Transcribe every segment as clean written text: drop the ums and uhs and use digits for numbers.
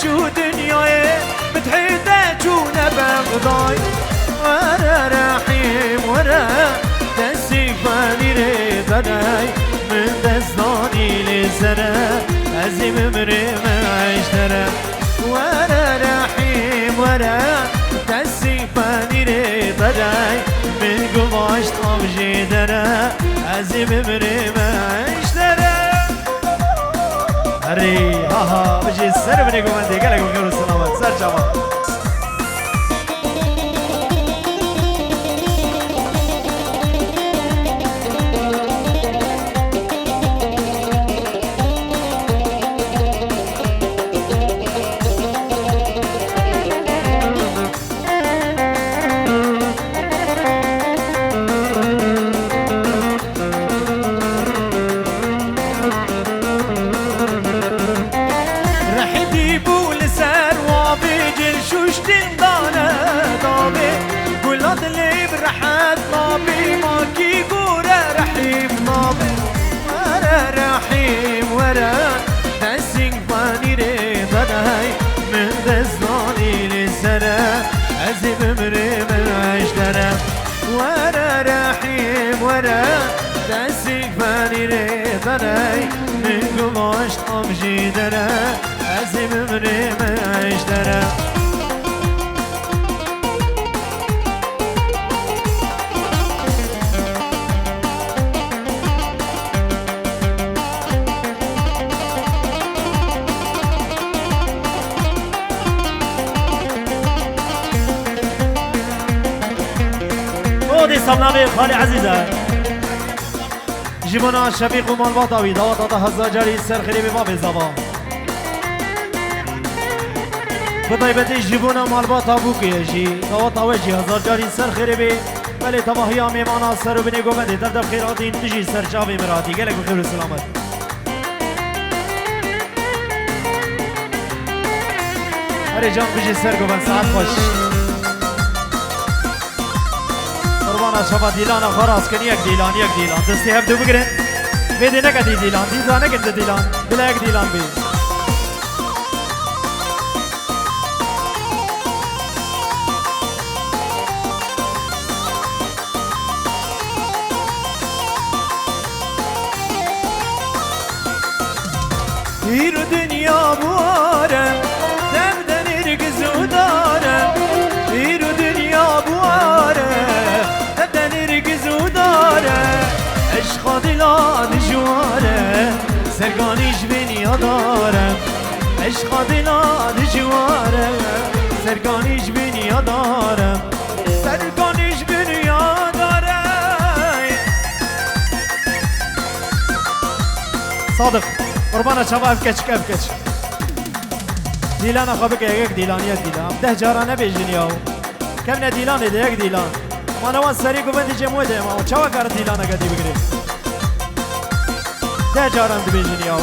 شو دنياي بتحيدها جونا بغضاي ورا رحيم ورا دستك فاني ريبناي من دستاني لسرا عزيم مريم عشترا ورا رحيم ورا دستك فاني ريبناي من قماش طاب جدرا عزيم مريم عشترا هري ها بجي السر بنيكم عندي قالك بخير والسلامات سر جمال ورا رحيم ورا دستك فاني ريبناي من قماش طاب جدرا عزيم مريم عشترا ودي صبنامي خالي عزيزة جيبونا شفيق ومال باطاوي دوات هذا هزاجاري سر خريبي ما بزبا بطيبتي جيبونا مال باطاوكي يجي دوات هواجي هزاجاري سر خريبي بلي تباهي ميمانا سر وبني قومدي دردب خيراتي تجي سر شافي مراتي قالك بخير والسلامات هري جان بجي سر قومن ساعت خوش قربانا شبا دیلانا خراس کن یک دیلان دستی هم دو بگرن بیدی نکدی دیلان دیزا نکد دیلان بلا یک دیلان بی ایرو دنیا بوارم دردن ارگزو دارم ایرو دنیا بوارم دردن ارگزو دارم عشق دلان جواره سرگانیش بینیا دارم عشق دلان جواره سرگانیش بینیا دارم سرگانیش بینیا دارم صادق قربانا شباب افكش دیلان خوابك یک دیلان ده جارانه بیجنیاو کم نه دیلان ده یک دیلان ما نوان سری گوبندی جمعه ده ما چوا کار دیلانه گدی بگیری ده جاران ده بیجنیاو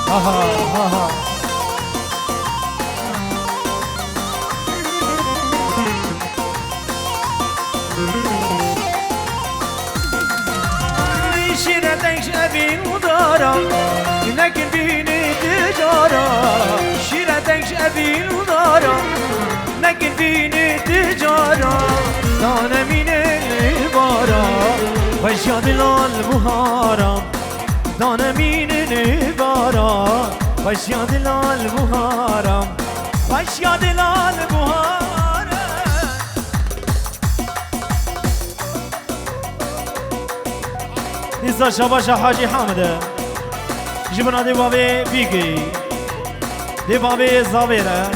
ها شيرتك شابين ودارا لكن بيني تجارة شيرتك شابين ودارا لكن بيني تجارة دانا من العبارة وشاد البهارة دانا من العبارة وشاد البهارة وشاد البهارة نیسا شباشا حاجی حامده جبنا دی بابی بیگی دی بابی زاویره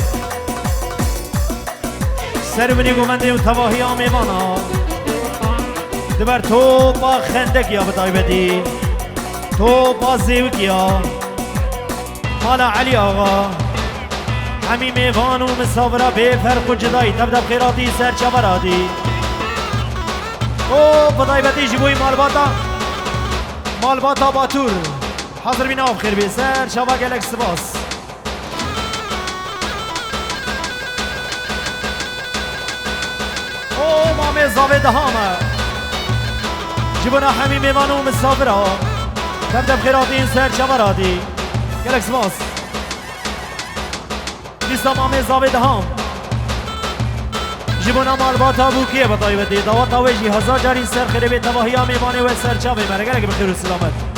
سر بنی گومندی و تواهی آمیوانا دبر تو با خندک یا بتای بدی تو با زیوک یا مالا علی آقا همی میوان و مسافره به فرق و جدایی تبدب خیراتی سر چورادی او بتای بدی جبوی مالباتا باتور حاضر بينا بخير بيسار شبا قالك سباس او مامي زاوی دهامه جبنا حمی میوانو مسافرها تبدأ بخيراتين سر شبراتي گلک سپاس دیستم آمی زاوی دهام جبنا مالباتا بوکیه بطایبتی دواتا ویجی هزار جاری سر خیلی تباهی آمی بانی و سر چاوی مره گلک بخیر و سلامت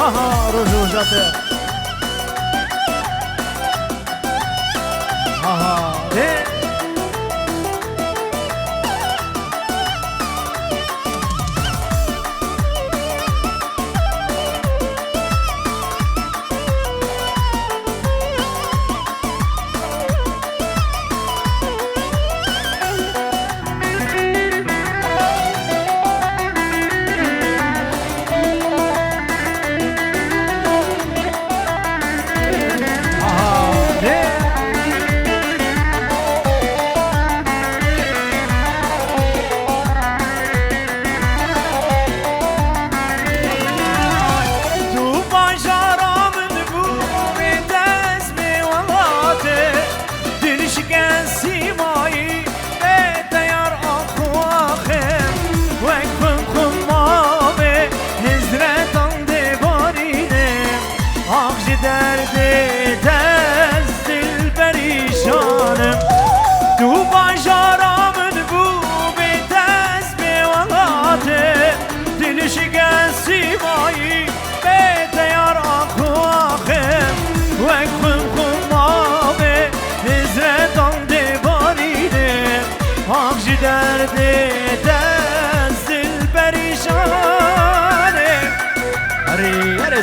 ها ها رجوع جاته ها ها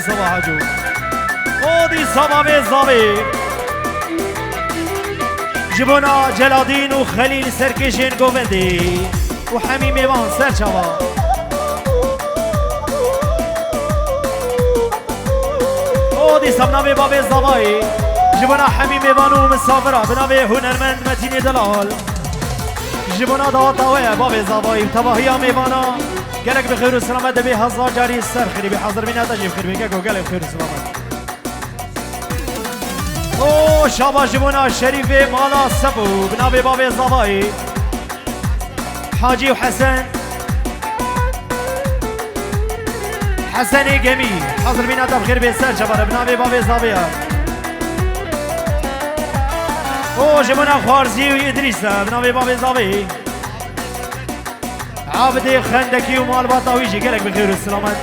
صباح جو ودي صباح زاوي جبنا جلادين وخليل سركشين قوفندي وحمي ميوان سر شوا ودي صبنا بباب زاوي جبنا حمي ميوان ومسافرة بنابي هنرمند متيني دلال جبنا دواطاوية باب زاوي تباهيا ميوانا گلک بخیر و سلامت به هزار جاری سر خیلی به حاضر بینه تجیب خیلی بگه گلک بخیر و سلامت او شابا جبونا شریف مالا سبو بنابه باب زبایی حاجی و حسن گمی حاضر بینه بخیر به سر جباره بنابه باب زبایی او جبونا خوارزی و ادریسه بنابه باب زبایی عابدي خندكي ومال باطاويجي قالك بالخير والسلامات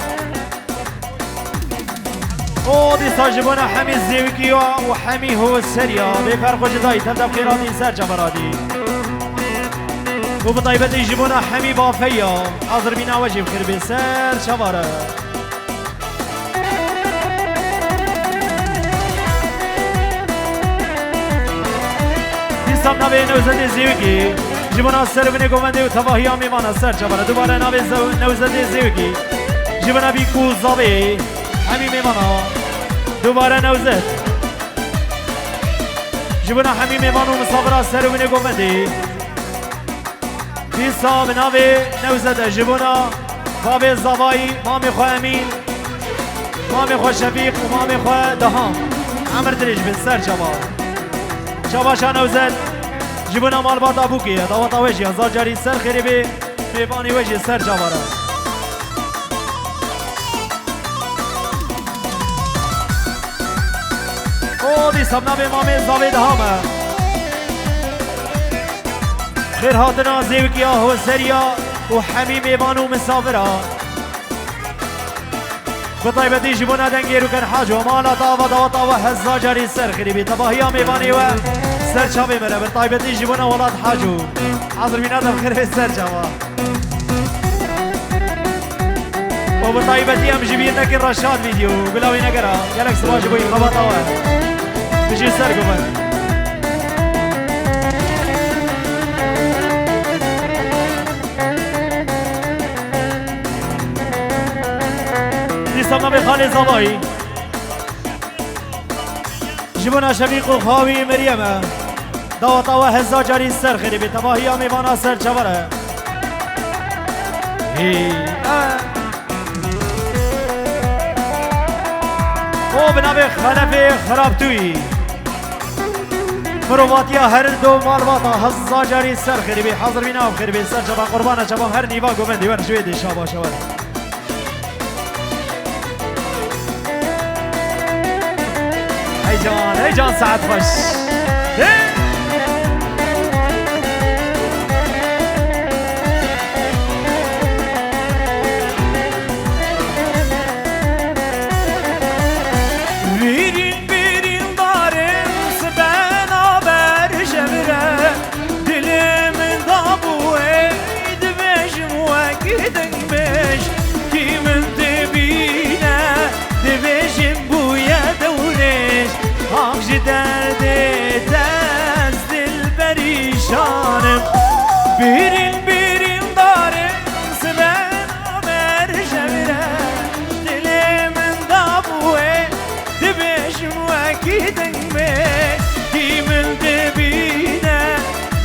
ودي صاجبونا حمي الزيوكي وحمي هو السريا بفرق جداي تبدا بخيراتي سر جبراتي وبطيبتي يجيبونا حمي بافيا حاضر بينا وجه بخير بسر شبارة دي صبنا بين وزن الزيوكي جبنا سر بني قومندي وتباهي آمي مانا سر جبنا دوباره ناوي نوزده زيوكي جبنا بيكو زابي حميمي مانا دوباره نوزد جبنا حميمي مانو مصابرة سر بني قومندي بيسا بناوي نوزده جبنا بابي زاباي مامي خو امين مامي خو شفيق ومامي خو دهام عمر دريج بالسر جبا شباشا نوزد جبنا مال باتا بوكي دواتا وجي هزار جاري سر خيري بي ميباني وجي سر جابارا او دي سبنا بي مامي زاوي دهامه خير هاتنا زيوكيا هو سريا وحمي ميبانو مسافرا بطيبتي جبنا دنگيرو كان حاج ومالا طاوة دواتا وهزار جاري سر خيري بي تباهيا ميباني و سر شابي مره بطيبتي جبنا ولاد حاجو حاضر بينا بخير في سر شابا وبطيبتي ام جبين لك رشاد فيديو بلاوي نقرا قالك سواج بوي خبطه بيجي سر قبل سامنا بخالي زباي جبنا شفيق وخاوي مريم دعوة وهزا جاري السر خيري بتباهي ميوانا سر جبره او بنابه خلف خرابتوي مرواتيا هر دو مالواتا هزا جاري السر خيري بي حاضر بينا بخير بي سر جبا قربانا جبا هر نيوا قومن ديوان شويدي شابا شوار هي جان ساعت خوش derdi tezdil perişanım birin darım ben haber şevre dilimin dabuye dibeşim vakiden mi kimin dibine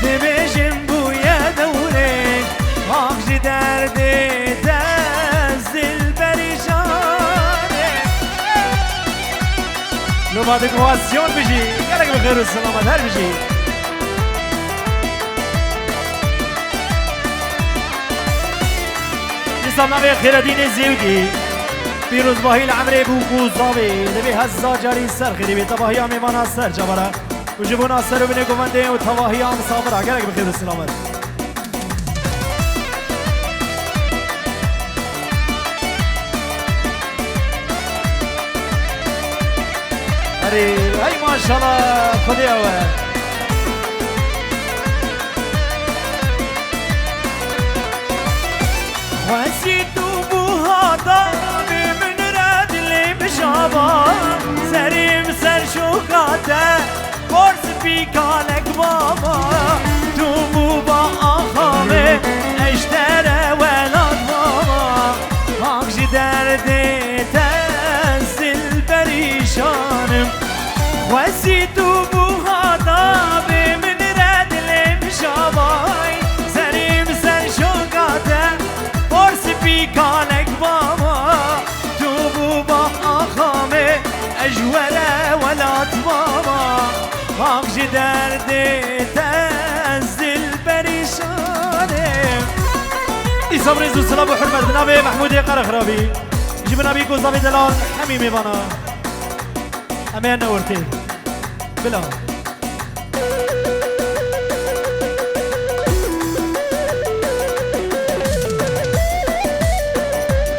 dibeşim bu ya devreş akşi derdi tezdil perişanım بعد اكواسيون بيجي قالك بخير والسلامة هر بيجي يسمى بخير دين الزيوكي بيروز باهي العمري بوكو زابي دبي هزا جاري سر خيري بتباهي ميوانا سر جبرا وجبونا سر وبني قومندين وتباهي صابرا قالك بخير والسلامة هاي ما شاء الله خذيها وسيت بوهادا من راد اللي بشابا سريم سر شوكاته فرس بيكالك بابا تومو باخامي اشترى ولاد بابا اخشي دردي تنزل بريشانم وسيتو بوهادا من رد لمشاباي سريم سر شوكاته فرس بيكالك بابا توبو باخامي اجوره ولات بابا اخش دردي تنزل بريشانم إسام رزو سلام وحرمة بنابي محمود قرخرابي جبنا بيكو زابي دلال حميمي بانا أمان نورتي بلا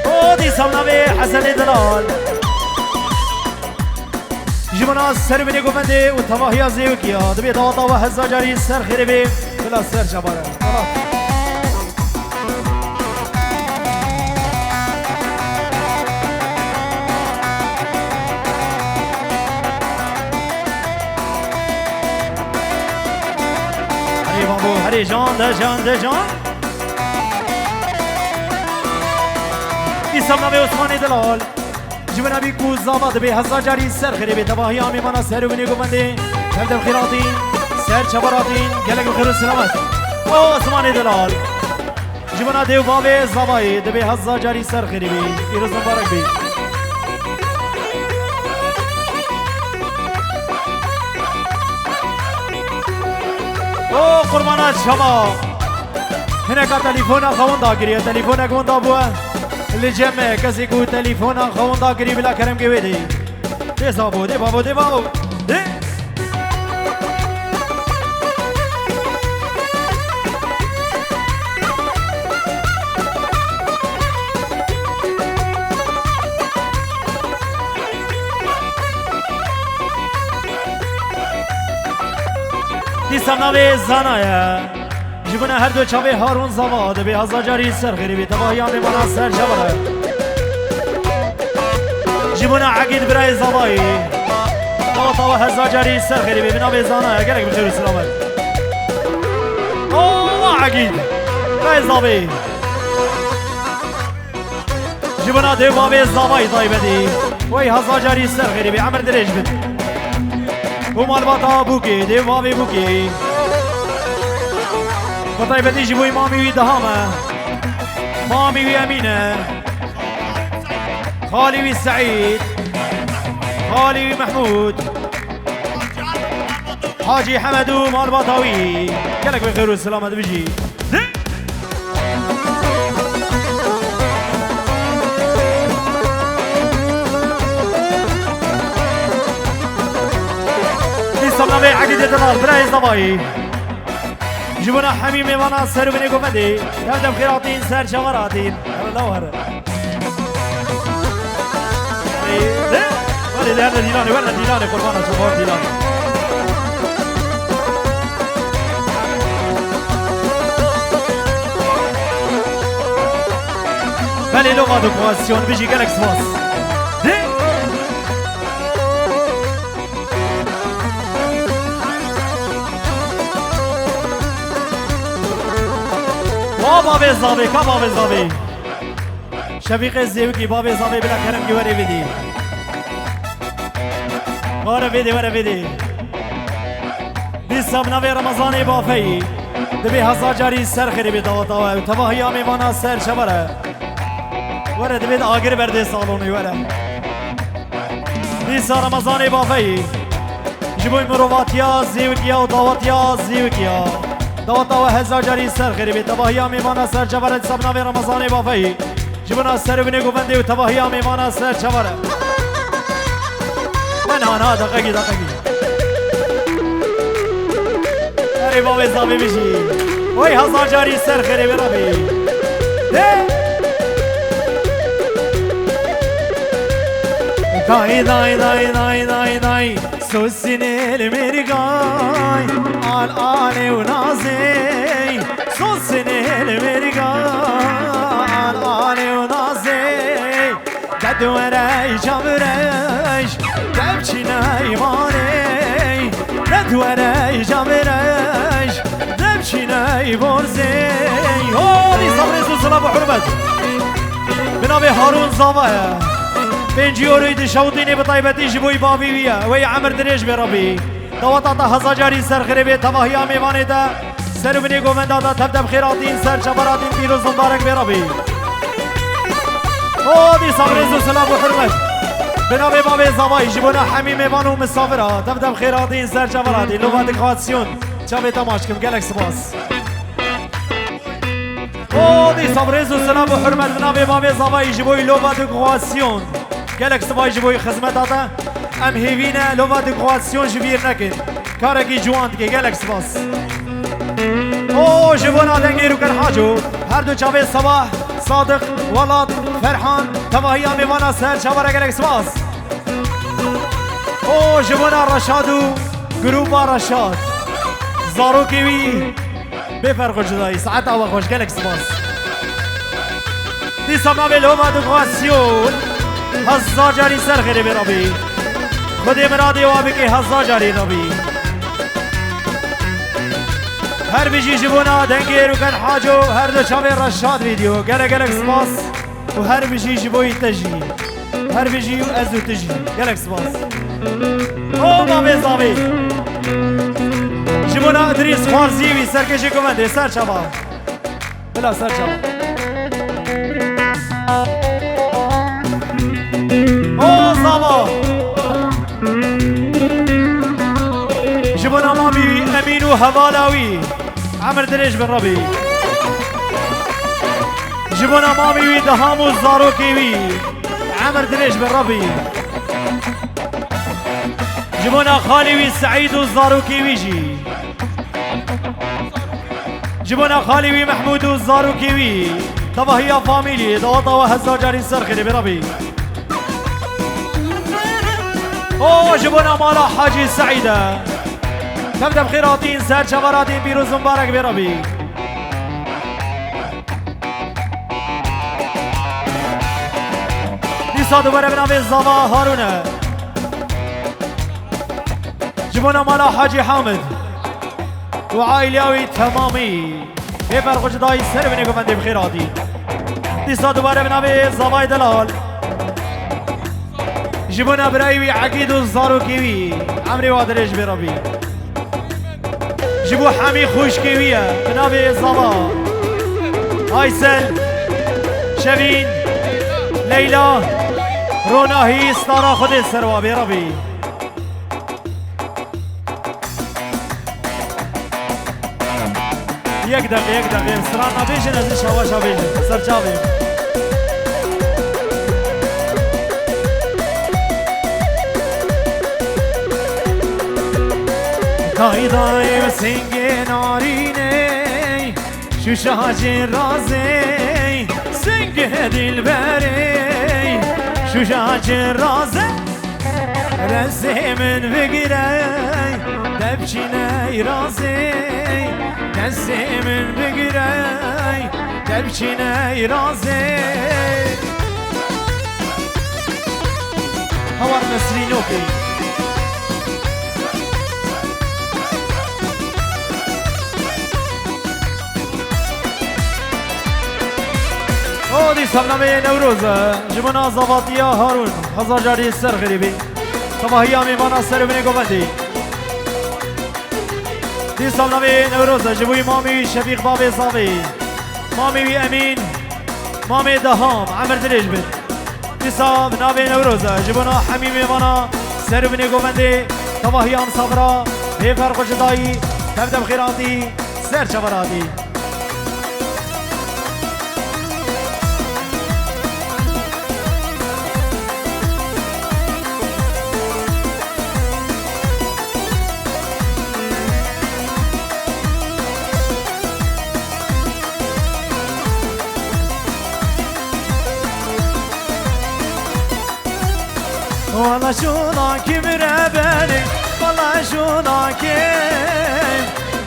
ودي سمنا بي حسن دلال جبنا السر بني قومندي وتواهي زيوكيا دبي دواطا وهزا جاري السر خيري بي بلا سر جبارا هری جان ده جان ایسام نبی عثمانی دلال جبنا بی کوز زاباد بی هزا جاری سر خیری بی تباهی آمی مانا سر و بینی گمنده کمدم خیراتین سر چباراتین گلک بخیر و سلامت او عثمانی دلال جبنا دیو باب زابایی دبی هزا جاری سر خیری بی ایروز مبارک بی او قربانات شما هناك تليفون خوان داغري تليفون خوان دابوا اللي جمع كسي كو تليفون خوان داغري بلا كرم كي ودي دي صابو دي بابو دي بابو دي سمنا به زنایا جبنا هر دو چاوه هارون زواد به هزا جاری سر خیری بی تباهیان مانا سر جبره جبنا عقید برای زوایی طاطا و هزا جاری سر خیری بی بنا به زنایا گرک بخیر و سلامت اوه عقید برای زوایی جبنا دي بابي زاوي طيبة دي وي هزا جاري سر غيري بعمر دريج بد ومال بطا بوكي دي بابي بوكي وطيبة دي جبوي مامي وي دهامة مامي وي أمينة خالي وي سعيد خالي وي محمود حاجي حمدو مال بطاوي قالك بخير والسلامة بيجي صمنا بي عقيدة دلال بلاي زباي جبنا حميمي وانا سر بني قفدي تبدأ بخيراتين سر شواراتين هلا وهلا ولي لهنا ديلاني ولا ديلاني قربانا شوفور ديلاني بلي لغة دوكواسيون بيجي قالك سواس بابا زابي كبابا زابي شفيق الزيوكي بابا زابي بلا كرم وري فيدي ورا فيدي دي سبنا في رمضان بافي دبي هزا جاري سر خيري بدوطاوه تباهي امي وانا سر شبره ورا دبي آخر برده سالوني ورا دي سر رمضان بافي جبوي مرواتيا زيوكيا ودواتيا زيوكيا دوتا و هزار جاری سر خیری تباهی میمانه سر چوره سبنا به رمضان بافی جبنا سر بنی گوبندی و تباهی میمانه سر چوره نه دقیقی اری بابی زابی بیشی وی هزار جاری سر خیری برابی دای سوسینه المرگای آل و نازی سوسینه المرگای آل و نازی ددوره جامرش دبچینه ایمانی ددوره جامرش دبچینه ایبرزی هولی صبر سلام و حرمت بنابه هارون زاوه بنجي أريد شوطيني بطيبتي جبوي بابي ويا وي عمر دريش بربي دوطاتا هزا جاري سر خريبي تباهي ميواني دا سر بني قومندا دا تبدأ بخيراتين سر شبراتين بيروز مبارك بربي دي صبريز وسلام وحرمت بنابي بابي زواي جبونا حمي ميوانو مسافرة تبدأ بخيراتين سر شبراتين لو بعد كواتسيون شابي تماشكم قالك سباس دي صبريز وسلام وحرمت بنابي بابي زواي جبوي لو بعد كواتسيون گلک سبای جبوی خدمت داده ام هیوینه لوا دکواسیون جبیر نکن کارکی جواند که گلک سباس جبونا دنگی رو کن حاجو هر دو چاوه صباح صادق ولاد فرحان تواهی میوانا سر چاوره گلک سباس جبونا رشادو گروبا رشاد زارو کیوی بفرق جدایی ساعت آوا خوش گلک سباس دی سما به لوا دکواسیون هزار جاری سر خیره برابی خودی مرادی وابی که هزار جاری رابی هر بیجی جبونا دنگی رو کن حاجو هر دو چاوه رشاد ویدیو گلک سپاس و هر بیجی جبوی تجی هر بیجی و ازو تجی گلک سپاس بابی زاوی جبونا ادریس خوارزیوی سرکشی کمنده سر چاوا بلا سر چاوا زاوا جبنا مامي امين وهوالاوي عمر دريج بن ربي جبنا مامي دهام الزاروكيوي عمر دريج بن ربي جبنا خالي سعيد الزاروكيوي جي جبنا خالي محمود الزاروكيوي طبعا هي فاميلي دوطا وهزار جاري سرخي بربي جبنا مالا حاجي سعيدة تبدأ بخيراتين سر شبراتين بيروز مبارك بربي دي صادو بربنا بالزبا هارونة جبنا مالا حاجي حامد وعائلياوي تمامي بفرق جداي سر بنيكم عندي بخيراتين دیسا دوباره بنابه زوای دلال جبونا برایوی عقید و زاروکیوی عمری وادرش برابی جبو حمی خوشکیویه بنابه زوا آیسل شوین لیلا روناهی استارا خود سروا برابی یک دقیقه سران نبیشن از شواش بیشن سرچاوی دای دای و سنگ نارینه شوشاج رازه سنگ دل بره شوشاج رازه رزه من بگیره دبچینه رازه دسته من بگیره دبچینه رازه هوار نسرینو که دی سمنامه نوروزه جبون آزاواتیا هارون هزار جاری سر غریبی تماهی آمیمانا سر بینی گوبندی دی سمنامه نوروزه جبوی مامی شفیق باب صافی مامی امین مامی دهام عمر دلیج بید دی سمنامه نوروزه جبونا حمیمی مانا سر بینی گوبندی تماهی آم صبرا بی فرق جدایی تبدب خیراتی سر چبراتی والله شوناك مرابني والله شوناك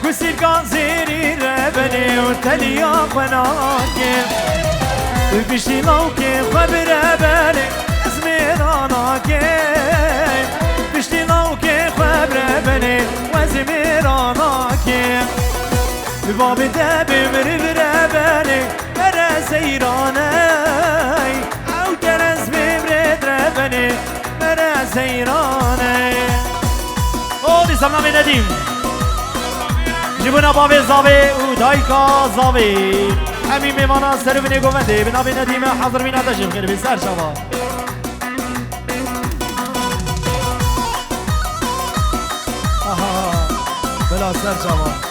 قسير كان زيري رابني وتليا قناك بشي لوكي خبر بني زميراناك بشي لوكي خبر بني وزميراناك بباب دابي مربر بني مرا زيراني او درز بمرد ربني مرا زيراني او دي سمنامي نديم جبونا بابي زاوي ودايكا زاوي همي ميمانا سربني قومندي بنابي نديم حضر بينا تجيب خير بسار شباب بلا سر شباب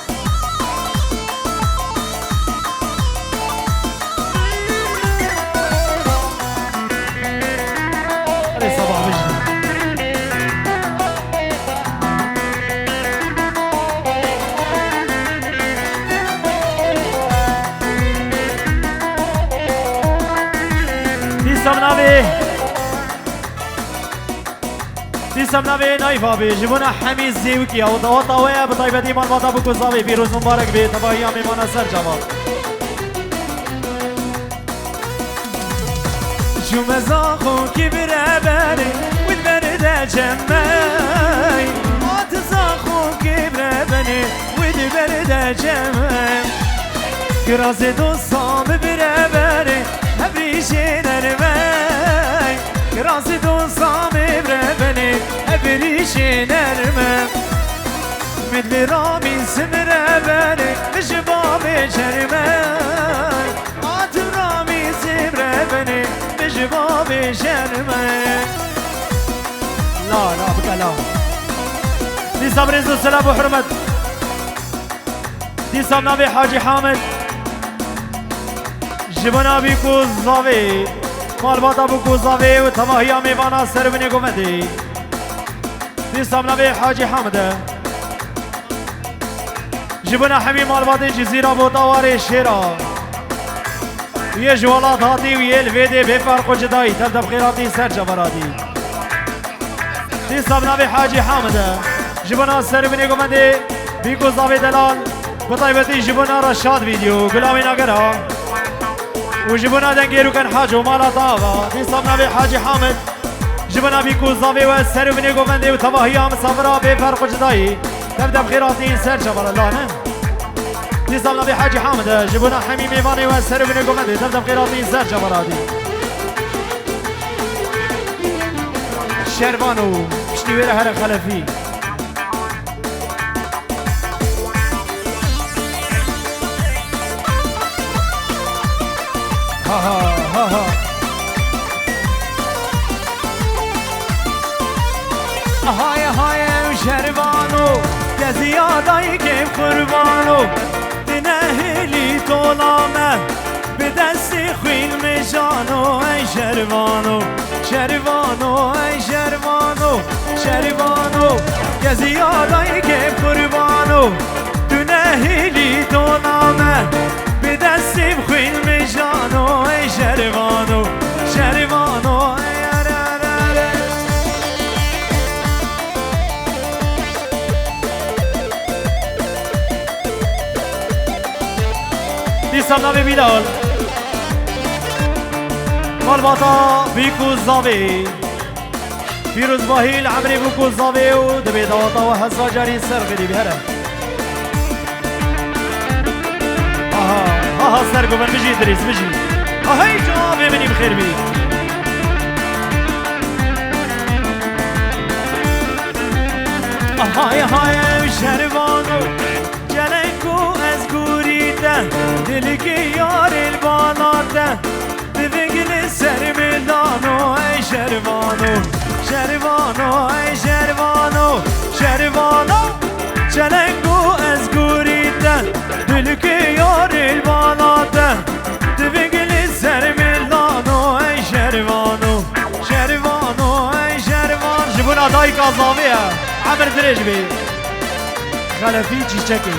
سمنامي نايفا بي جبونا حميد زيوكي او طواطاوية بطيبة ديمان باطا بكو زاوي بيروز مبارك بي تباهي ميمانا سر جمال شو مزاخو كبر بني والبرد جمعي ما تزاخو كبر بني والبرد جمعي كرازي دو صام بربني هبريشي نرمي كرازي دو صام بربني هبريشي نرمي مثل رامي سمر بني بجبابي جرمي عاد رامي سمر بني بجبابي جرمي لا بك لا دي صبريز السلام وحرمت دي صبنا حاجي حامد جبنا بيكو زاوي مالباتا بكو زاوي وتماهي ميوانا سربني قومتي دي صبنا حاجي حامد جبنا حمي مالباتي جزيرة بوطاواري شيرا يجوالات هاتي ويه الفيدي بفرق جداي تبدأ بخيراتي سر جبراتي دي صبنا حاجي حامد جبنا سربني قومتي بيكو زاوي دلال بطيبتي جبنا رشاد فيديو قلاوي ناقرها وجبنا دنگيرو كان حاج ومالا طاغا في صبنا حاجي حامد جبنا بيكو زاوي والسر بني قومندي وتباهي عم صبرا بفرق جداي تبدا بخيراتي سر جبر الله نه ديزال نبي حاجي حامد جبونا حميم ايفاني وسر بن قمدي دمدم قيراطي سر جبرادي شربانو مشتي ويرا هر خلفي ها ها ها هاي هاي شربانو يا زيادة كيف قربانو تنهلي طولامه بدستي خوين مجانو اي شربانو شربانو اي شربانو شربانو يا زيادة كيف قربانو تنهلي طولامه بدستي خوين مجانو اي شربانو شربانو سلام بیلال مالباتا بیکو زاوی فیروز باهیل عمری بیکو زاوی و دبی دواتا و حسا جاری سر غیری بهره آها سر گمن بجی دریس بجی آهی جوابی منی بخیر بی آهای های شروانو جلنکو از گوریده دلکی یار البالاده ببگل سر میدانو ای شروانو شروانو ای شروانو شروانو جلنکو از گوریده دلکی یار البالاده ببگل سر میدانو ای شروانو شروانو ای شروان جبون ادای کازاویه عمر درج بی خلفی چی چکی